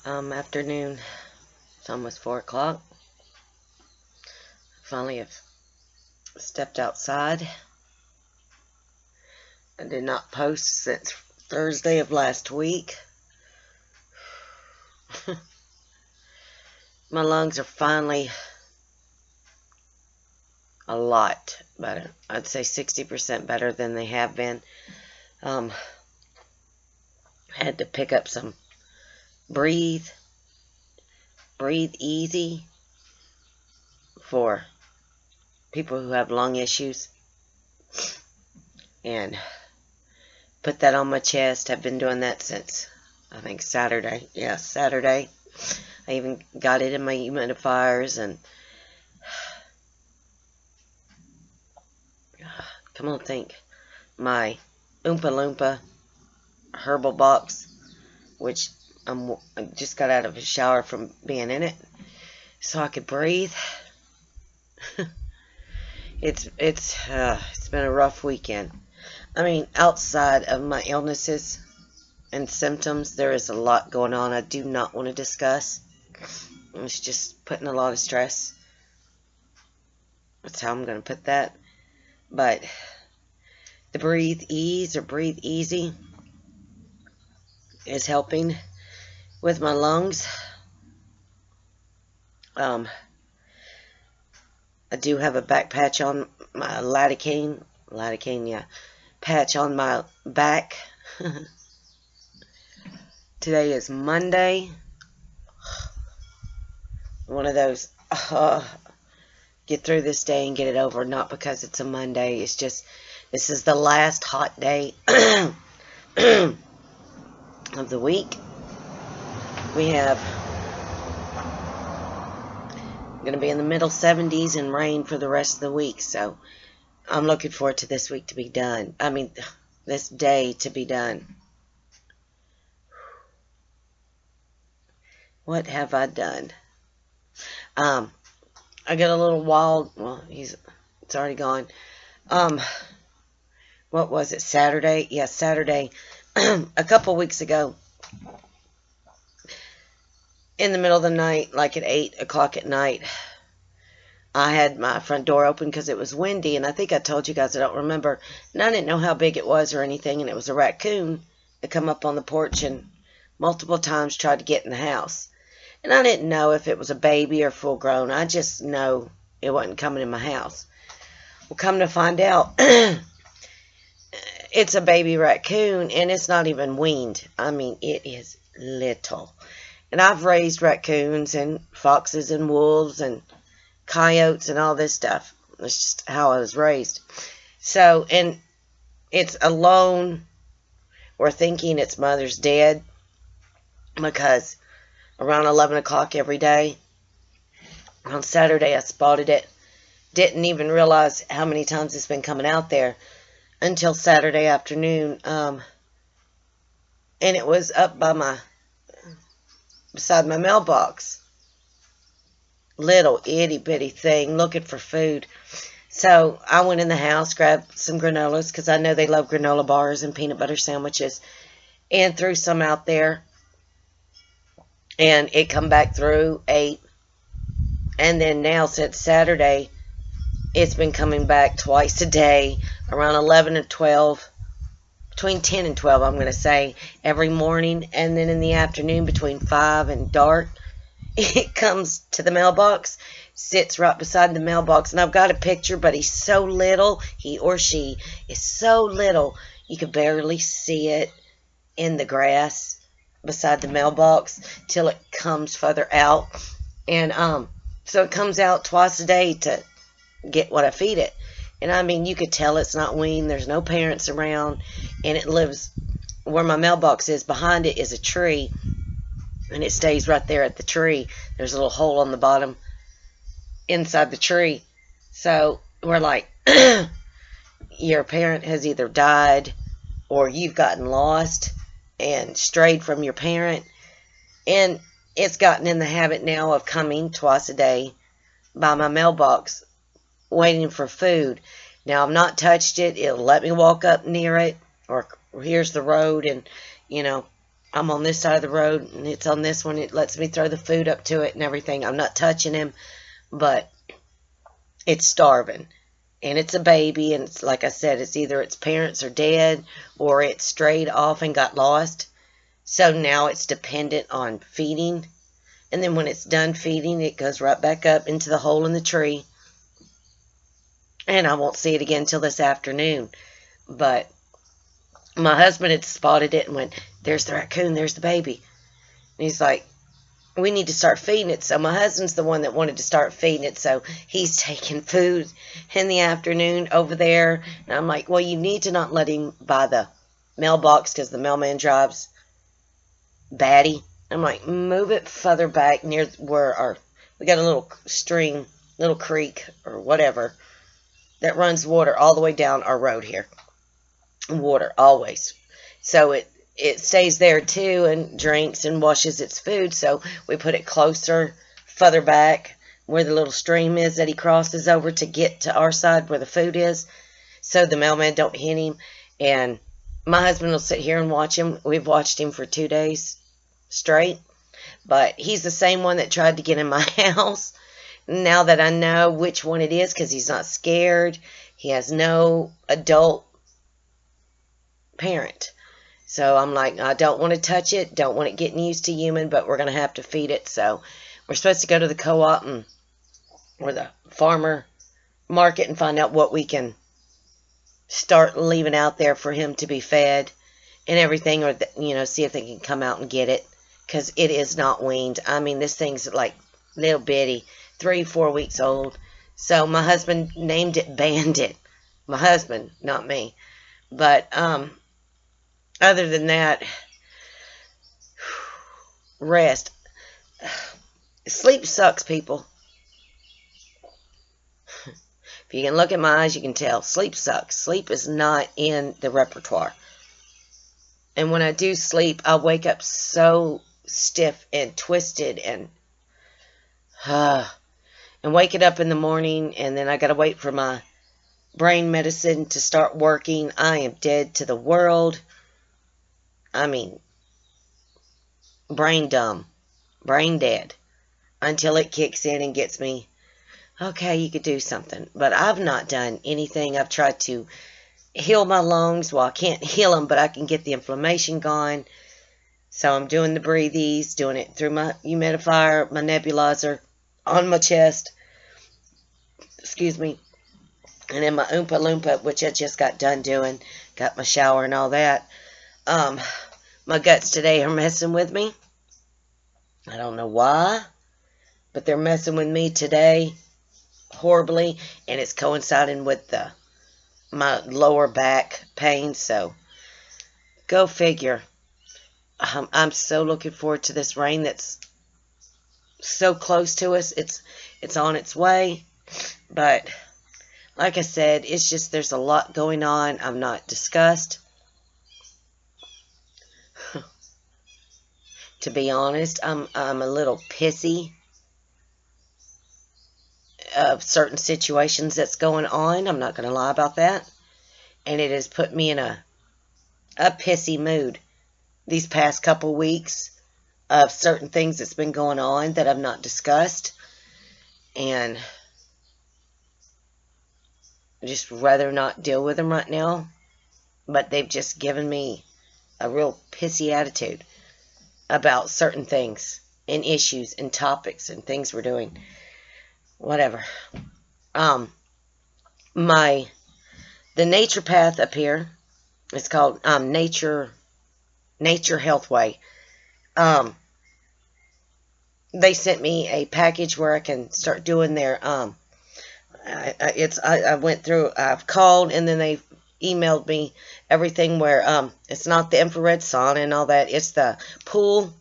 Afternoon. It's almost 4 o'clock. Finally have stepped outside. I did not post since Thursday of last week. My lungs are finally a lot better. I'd say 60% better than they have been. Had to pick up some breathe easy for people who have lung issues, and put that on my chest. I've been doing that since I think Saturday. Yeah, Saturday. I even got it in my humidifiers, and come on, think, my Oompa Loompa herbal box, which I just got out of a shower from being in it, so I could breathe. It's been a rough weekend. I mean, outside of my illnesses and symptoms, there is a lot going on I do not want to discuss. It's just putting a lot of stress. That's how I'm going to put that. But the breathe ease or breathe easy is helping with my lungs. I do have a back patch on my lidocaine, yeah, patch on my back. Today is Monday. One of those, get through this day and get it over. Not because it's a Monday. It's just, this is the last hot day of the week. We have going to be in the middle 70s and rain for the rest of the week. So I'm looking forward to this week to be done. I mean, this day to be done. What have I done? I got a little wild. Well, it's already gone. What was it? Saturday? Yeah, Saturday. A couple weeks ago, in the middle of the night, like at 8 o'clock at night, I had my front door open because it was windy, and I think I told you guys, I don't remember, and I didn't know how big it was or anything, and it was a raccoon that come up on the porch and multiple times tried to get in the house. And I didn't know if it was a baby or full grown. I just know it wasn't coming in my house. Well, come to find out, it's a baby raccoon, and it's not even weaned. I mean, it is little. And I've raised raccoons and foxes and wolves and coyotes and all this stuff. That's just how I was raised. So, and it's alone. We're thinking its mother's dead because around 11 o'clock every day on Saturday I spotted it. Didn't even realize how many times it's been coming out there until Saturday afternoon. And it was up by beside my mailbox. Little itty bitty thing looking for food. So I went in the house, grabbed some granolas because I know they love granola bars and peanut butter sandwiches, and threw some out there. And it come back through, ate. And then now since Saturday, it's been coming back twice a day, around 11 and 12. Between 10 and 12, I'm going to say, every morning, and then in the afternoon between 5 and dark, it comes to the mailbox, sits right beside the mailbox, and I've got a picture, but he's so little, he or she is so little, you could barely see it in the grass beside the mailbox till it comes further out, and so it comes out twice a day to get what I feed it. And I mean, you could tell it's not weaned. There's no parents around. And it lives where my mailbox is. Behind it is a tree. And it stays right there at the tree. There's a little hole on the bottom inside the tree. So we're like, your parent has either died or you've gotten lost and strayed from your parent. And it's gotten in the habit now of coming twice a day by my mailbox, waiting for food. Now, I've not touched it. It'll let me walk up near it, or here's the road, and, you know, I'm on this side of the road, and it's on this one. It lets me throw the food up to it and everything. I'm not touching him, but it's starving. And it's a baby, and it's like I said, it's either its parents are dead or it strayed off and got lost. So now it's dependent on feeding. And then when it's done feeding, it goes right back up into the hole in the tree. And I won't see it again until this afternoon. But my husband had spotted it and went, "There's the raccoon, there's the baby." And he's like, "We need to start feeding it." So my husband's the one that wanted to start feeding it. So he's taking food in the afternoon over there. And I'm like, well, you need to not let him by the mailbox because the mailman drives batty. I'm like, move it further back near where we got a little stream, little creek or whatever that runs water all the way down our road here. Water, always. So it stays there too and drinks and washes its food. So we put it closer, further back where the little stream is that he crosses over to get to our side where the food is. So the mailman don't hit him. And my husband will sit here and watch him. We've watched him for 2 days straight. But he's the same one that tried to get in my house. Now that I know which one it is, because he's not scared. He has no adult parent. So I'm like, I don't want to touch it, don't want it getting used to human, but we're going to have to feed it. So we're supposed to go to the co-op or the farmer market and find out what we can start leaving out there for him to be fed and everything, or see if they can come out and get it, because it is not weaned. I mean, this thing's like little bitty, 3-4 weeks old. So my husband named it Bandit. My husband, not me. But other than that, rest. Sleep sucks, people. If you can look at my eyes, you can tell. Sleep sucks. Sleep is not in the repertoire. And when I do sleep, I wake up so stiff and twisted and waking up in the morning, and then I got to wait for my brain medicine to start working. I am dead to the world. I mean, brain dumb, brain dead, until it kicks in and gets me, okay, you could do something. But I've not done anything. I've tried to heal my lungs. Well, I can't heal them, but I can get the inflammation gone. So I'm doing the breathies, doing it through my humidifier, my nebulizer, on my chest. Excuse me. And then my Oompa Loompa, which I just got done doing. Got my shower and all that. My guts today are messing with me. I don't know why, but they're messing with me today horribly, and it's coinciding with my lower back pain. So go figure. I'm so looking forward to this rain that's so close to us. It's on its way, but like I said, it's just there's a lot going on. I'm not disgusted. To be honest, I'm a little pissy of certain situations that's going on. I'm not going to lie about that. And it has put me in a pissy mood these past couple weeks of certain things that's been going on that I've not discussed. And I'd just rather not deal with them right now. But they've just given me a real pissy attitude about certain things and issues and topics and things we're doing. Whatever. The nature path up here, it's called Nature Health Way. They sent me a package where I can start doing their I went through, I've called, and then they emailed me everything where it's not the infrared sauna and all that. It's the pool.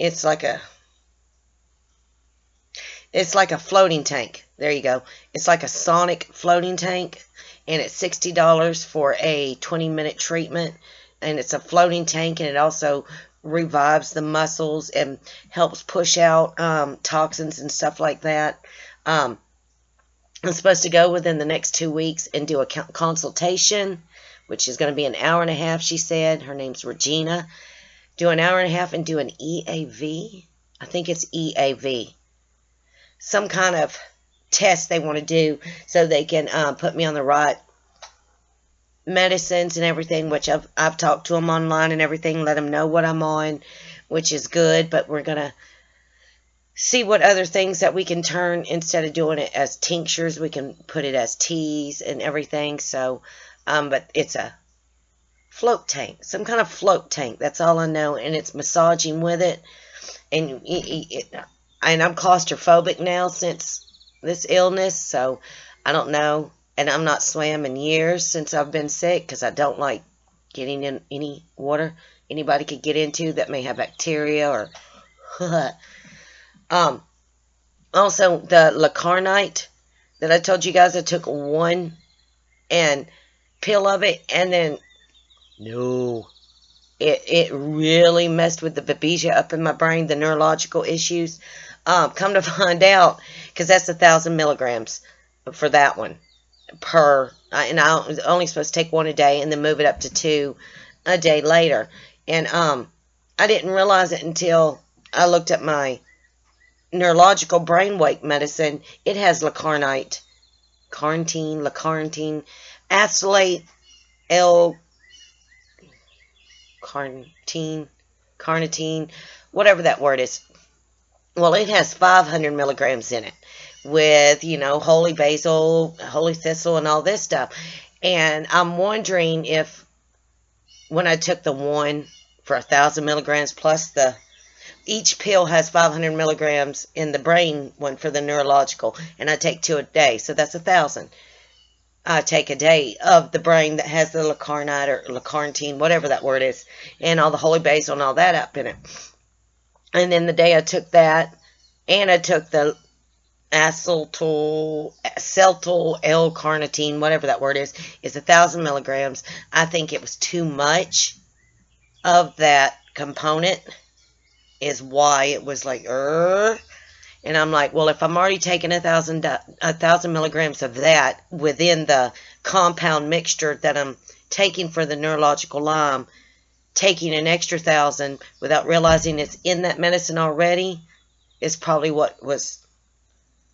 It's like a floating tank. There you go. It's like a sonic floating tank, and it's $60 for a 20-minute treatment. And it's a floating tank, and it also revives the muscles and helps push out toxins and stuff like that. I'm supposed to go within the next 2 weeks and do a consultation, which is going to be an hour and a half, she said. Her name's Regina. do an hour and a half and do an EAV. I think it's EAV. Some kind of test they want to do so they can put me on the right medicines and everything, which I've talked to them online and everything, let them know what I'm on, which is good, but we're going to see what other things that we can turn. Instead of doing it as tinctures, we can put it as teas and everything. So, but it's a float tank, some kind of float tank. That's all I know, and it's massaging with it. And I'm claustrophobic now since this illness, so I don't know. And I'm not swam in years since I've been sick because I don't like getting in any water anybody could get into that may have bacteria or also the Lacarnite that I told you guys, I took one and pill of it, and then no, it really messed with the babesia up in my brain, the neurological issues. Come to find out, because that's 1,000 milligrams for that one and I was only supposed to take one a day and then move it up to 2 a day later. And I didn't realize it until I looked at my neurological brainwave medicine. It has Lacarnite, Lacarnitine, acylate, carnitine, whatever that word is. Well, it has 500 milligrams in it with, holy basil, holy thistle, and all this stuff. And I'm wondering if when I took the one for 1,000 milligrams plus each pill has 500 milligrams in the brain one for the neurological, and I take 2 a day, so that's 1,000. I take a day of the brain that has the Lacarnite or Lacarnitine, whatever that word is, and all the holy basil and all that up in it. And then the day I took that, and I took the acetyl L-carnitine, whatever that word is 1,000 milligrams. I think it was too much of that component is why it was like, and I'm like, well, if I'm already taking 1,000 milligrams of that within the compound mixture that I'm taking for the neurological Lyme, taking an extra 1,000 without realizing it's in that medicine already is probably what was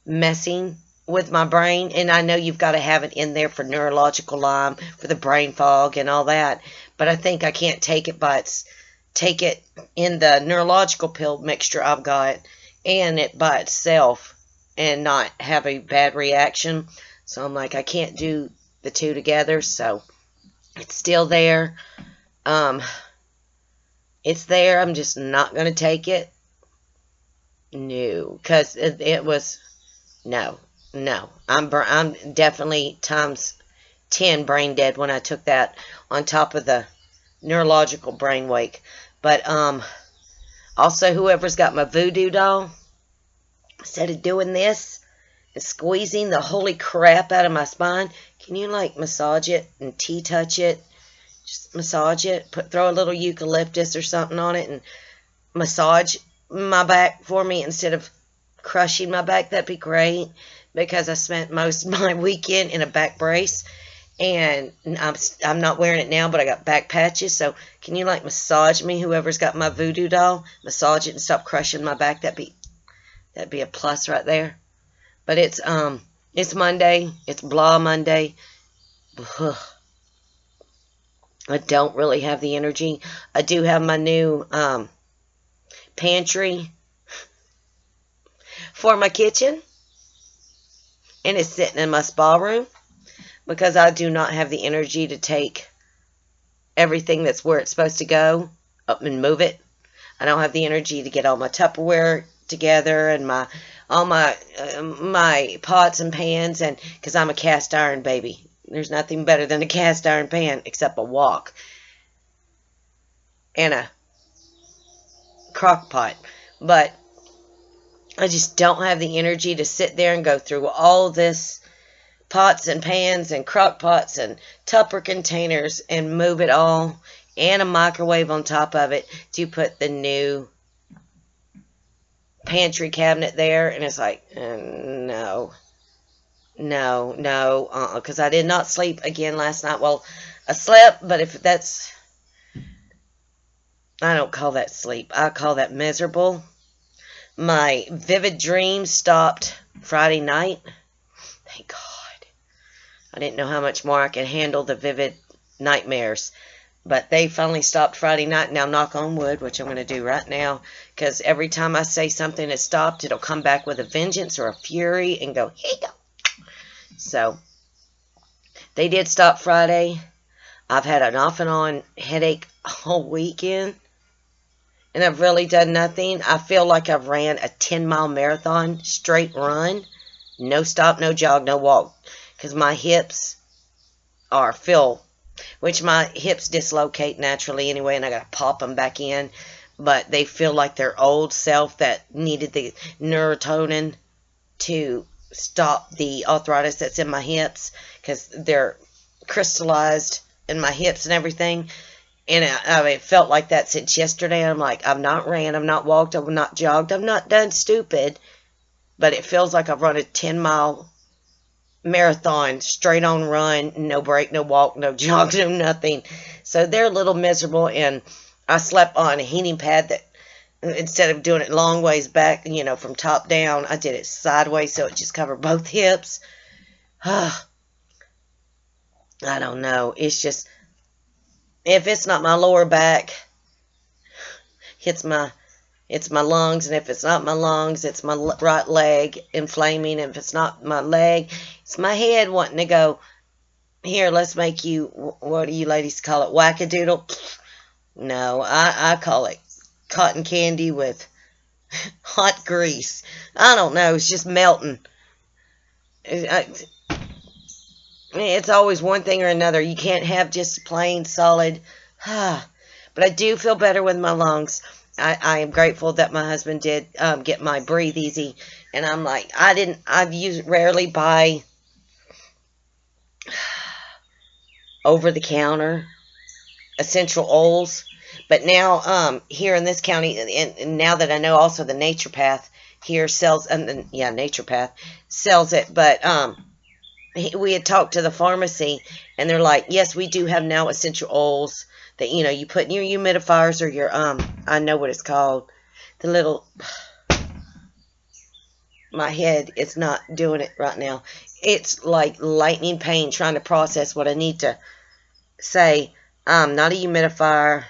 messing with my brain. And I know you've got to have it in there for neurological Lyme, for the brain fog and all that, but I think I can't take it take it in the neurological pill mixture I've got and it by itself and not have a bad reaction. So I'm like, I can't do the two together. So it's still there. It's there. I'm just not going to take it. No, because it was no. I'm definitely times 10 brain dead when I took that on top of the neurological brain wake. But also whoever's got my voodoo doll, instead of doing this and squeezing the holy crap out of my spine, can you like massage it and tea touch it? Just massage it. Throw a little eucalyptus or something on it and massage my back for me instead of crushing my back. That'd be great, because I spent most of my weekend in a back brace, and I'm not wearing it now, but I got back patches. So can you like massage me, whoever's got my voodoo doll, massage it and stop crushing my back? That'd be a plus right there. But it's Monday. It's blah Monday. Ugh. I don't really have the energy. I do have my new pantry for my kitchen, and it's sitting in my spa room because I do not have the energy to take everything that's where it's supposed to go up and move it. I don't have the energy to get all my Tupperware together and all my pots and pans, and because I'm a cast iron baby. There's nothing better than a cast iron pan except a wok and a crock pot. But I just don't have the energy to sit there and go through all this pots and pans and crock pots and Tupper containers and move it all, and a microwave on top of it to put the new pantry cabinet there. And it's like, no, because I did not sleep again last night. Well, I slept, but if that's I don't call that sleep. I call that miserable. My vivid dreams stopped Friday night. Thank God. I didn't know how much more I could handle the vivid nightmares. But they finally stopped Friday night. Now, knock on wood, which I'm going to do right now. Because every time I say something has stopped, it'll come back with a vengeance or a fury and go, here you go. So, they did stop Friday. I've had an off and on headache all weekend. And I've really done nothing. I feel like I've ran a 10-mile marathon, straight run. No stop, no jog, no walk. Because my hips which my hips dislocate naturally anyway, and I got to pop them back in. But they feel like their old self that needed the neurotonin to stop the arthritis that's in my hips. Because they're crystallized in my hips and everything. And it felt like that since yesterday. I'm like, I've not ran, I've not walked, I've not jogged, I've not done stupid. But it feels like I've run a 10-mile marathon, straight on run, no break, no walk, no jog, no nothing. So they're a little miserable. And I slept on a heating pad that, instead of doing it long ways back, from top down, I did it sideways so it just covered both hips. I don't know. It's just, if it's not my lower back, it's my lungs, and if it's not my lungs, it's my right leg inflaming. If it's not my leg, it's my head wanting to go, here, let's make you, what do you ladies call it, wackadoodle? No, I call it cotton candy with hot grease. I don't know, it's just melting. It's always one thing or another. You can't have just plain solid. But I do feel better with my lungs. I am grateful that my husband did get my Breathe Easy. And I'm like, I rarely buy over-the-counter essential oils. But now, here in this county, and now that I know also the naturopath here sells, naturopath sells it. But we had talked to the pharmacy, and they're like, yes, we do have now essential oils that, you put in your humidifiers or your, I know what it's called, the little, my head is not doing it right now. It's like lightning pain trying to process what I need to say. Not a humidifier.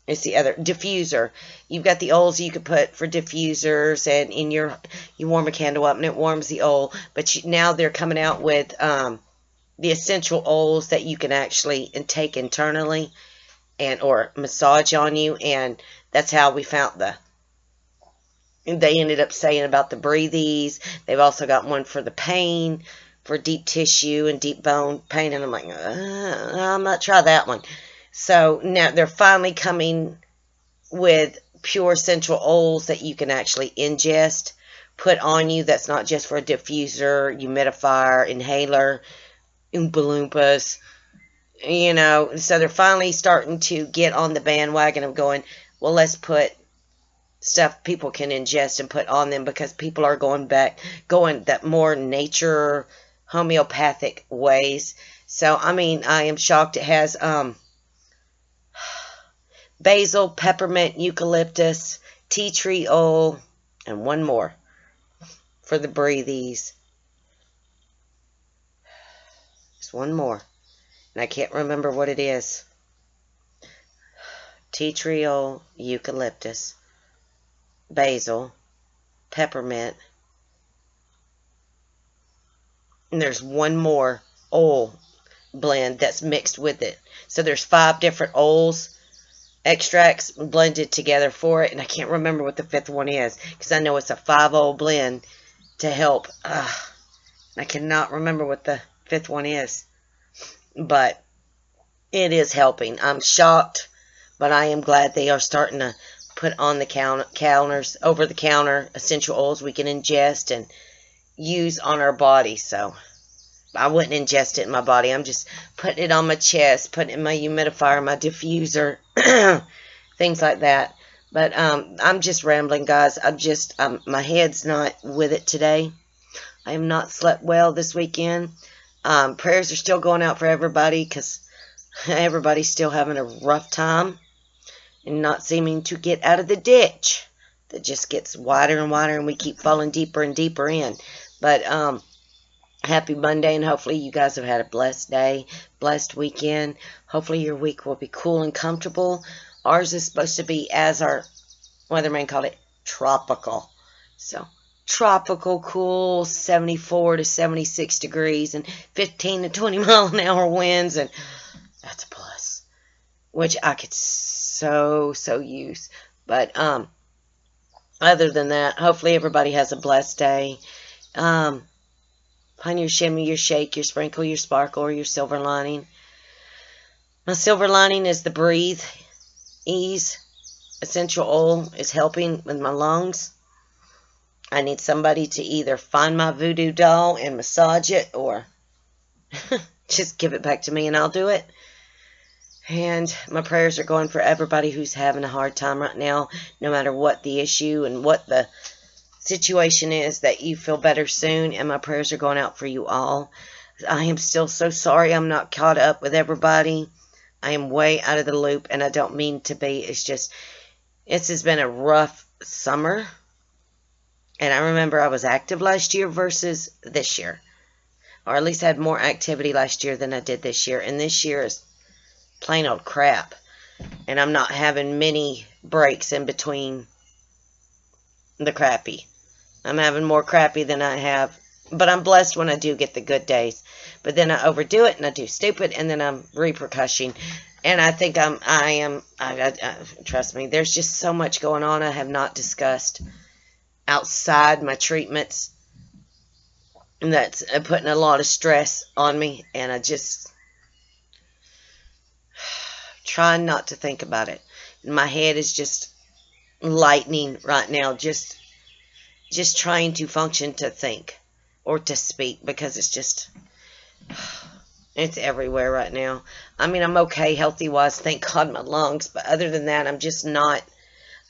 It's the other, diffuser. You've got the oils you could put for diffusers, and you warm a candle up and it warms the oil. But now they're coming out with the essential oils that you can actually take internally or massage on you. And that's how we found they ended up saying about the Breathe Ease. They've also got one for the pain, for deep tissue and deep bone pain. And I'm like, I'm not try that one. So now they're finally coming with pure essential oils that you can actually ingest, put on you. That's not just for a diffuser, humidifier, inhaler, Oompa Loompas, So they're finally starting to get on the bandwagon of going, well, let's put stuff people can ingest and put on them, because people are going that more nature, homeopathic ways. So, I am shocked. It has basil, peppermint, eucalyptus, tea tree oil, and one more for the Breathe Ease. Just one more. And I can't remember what it is. Tea tree oil, eucalyptus, basil, peppermint. And there's one more oil blend that's mixed with it. So there's 5 different oils, extracts blended together for it, and I can't remember what the 5th one is, because I know it's a 5-oil blend to help. I cannot remember what the 5th one is, but it is helping. I'm shocked, but I am glad they are starting to put on the counters, over-the-counter essential oils we can ingest and use on our body. So I wouldn't ingest it in my body. I'm just putting it on my chest, putting it in my humidifier, my diffuser, things like that. But I'm just rambling, guys. My head's not with it today. I have not slept well this weekend. Prayers are still going out for everybody, because everybody's still having a rough time. and not seeming to get out of the ditch that just gets wider and wider, and we keep falling deeper and deeper in. But happy Monday, and hopefully you guys have had a blessed day, blessed weekend. Hopefully your week will be cool and comfortable. Ours is supposed to be, as our weatherman called it, tropical. So tropical, cool, 74 to 76 degrees and 15 to 20 mile an hour winds, and that's a plus, which I could so use. But other than that, hopefully everybody has a blessed day. Find your shimmy, your shake, your sprinkle, your sparkle, or your silver lining. My silver lining is the Breathe Ease essential oil is helping with my lungs. I need somebody to either find my voodoo doll and massage it, or just give it back to me and I'll do it. And my prayers are going for everybody who's having a hard time right now, no matter what the issue and what the situation is, that you feel better soon. And my prayers are going out for you all. I am still so sorry I'm not caught up with everybody. I am way out of the loop, and I don't mean to be. It's just, this has been a rough summer. And I remember I was active last year versus this year. Or at least had more activity last year than I did this year. And this year is plain old crap. And I'm not having many breaks in between the crappy. I'm having more crappy than I have. But I'm blessed when I do get the good days. But then I overdo it and I do stupid. And then I'm repercussion. And I think trust me, there's just so much going on I have not discussed outside my treatments, and that's putting a lot of stress on me, and I just trying not to think about it. My head is just lightning right now, just trying to function, to think or to speak, because it's just, it's everywhere right now. I mean, I'm okay healthy wise, thank God, my lungs, but other than that, I'm just not,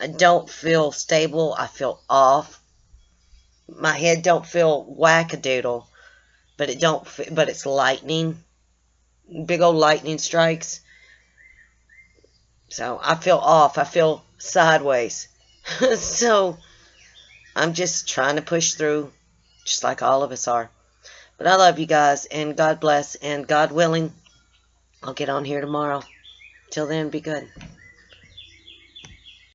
I don't feel stable. I feel off. My head don't feel wackadoodle, but but it's lightning. Big old lightning strikes. So I feel off. I feel sideways. So I'm just trying to push through, just like all of us are. But I love you guys, and God bless, and God willing, I'll get on here tomorrow. Till then, be good.